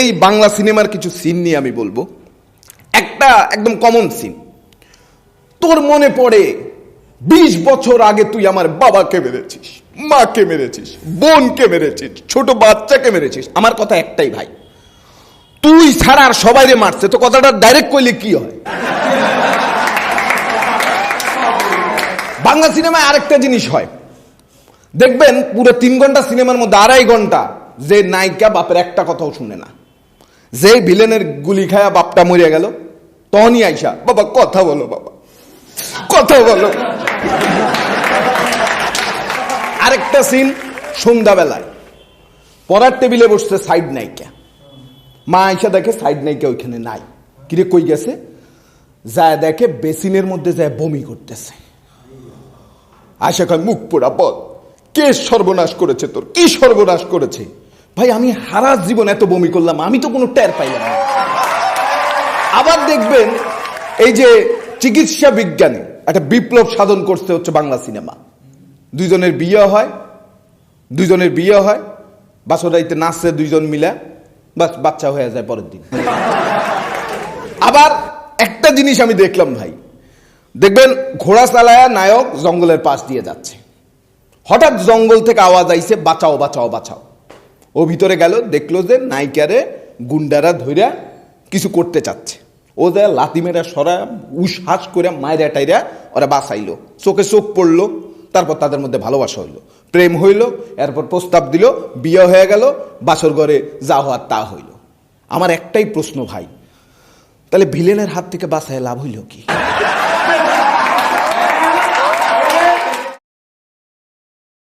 এই বাংলা সিনেমার কিছু সিন নিয়ে আমি বলবো। একটা একদম কমন সিন, তোর মনে পড়ে 20 বছর আগে তুই আমার বাবাকে মেরেছিস, মাকে মেরেছিস, বোনকে মেরেছিস, ছোট বাচ্চাকে মেরেছিস। আমার কথা একটাই ভাই, তুই ছাড়া আর সবাইরে মারছে, তো কথাটা ডাইরেক্ট কইলে কি হয়? বাংলা সিনেমায় আরেকটা জিনিস হয়, দেখবেন পুরো 3 ঘন্টা সিনেমার মধ্যে 2.5 ঘন্টা যে নায়িকা বাপের একটা কথাও শুনে না। যে ভিলেনের গুলি খায়া বাপটা মরিয়া গেল, তখনই আইসা বাবা কথা বলো, বাবা কথা বলো। আরেকটা সিন, সন্ধ্যাবেলায় পড়ার টেবিলে বসছে সাইড নায়িকা, মা আইসা দেখে সাইড নায়িকা ওইখানে নাই। কিরে কই গেছে? যায় দেখে বেসিনের মধ্যে যায় বমি করতেছে। আয়সা কয় মুখ পোড়া বল, কে সর্বনাশ করেছে তোর, কি সর্বনাশ করেছে? ভাই আমি হারা জীবন এত বমি করলাম, আমি তো কোনো টের পাইলাম না। আবার দেখবেন এই যে চিকিৎসা বিজ্ঞানে একটা বিপ্লব সাধন করতে হচ্ছে বাংলা সিনেমা। দুইজনের বিয়ে হয়, বাসরাইতে নাচছে 2 জন মিলা, বাস বাচ্চা হয়ে যায় পরের দিন। আবার একটা জিনিস আমি দেখলাম ভাই, দেখবেন ঘোড়া চালায়া নায়ক জঙ্গলের পাশ দিয়ে যাচ্ছে, হঠাৎ জঙ্গল থেকে আওয়াজ আইছে বাঁচাও বাঁচাও বাঁচাও। ও ভিতরে গেল, দেখলো যে নায়িকারে গুন্ডারা ধইরা কিছু করতে চাচ্ছে। ও যা লাথি মেরা সরা উস-হাস করে মায়েরা টাইরা ওরা বাঁচাইলো, চোখে চোখ পড়লো, তারপর তাদের মধ্যে ভালোবাসা হইলো, প্রেম হইল, এরপর প্রস্তাব দিল, বিয়ে হয়ে গেল, বাসর ঘরে যা হওয়ার তা হইল। আমার একটাই প্রশ্ন ভাই, তাহলে ভিলেনের হাত থেকে বাঁচায় লাভ হইল কি?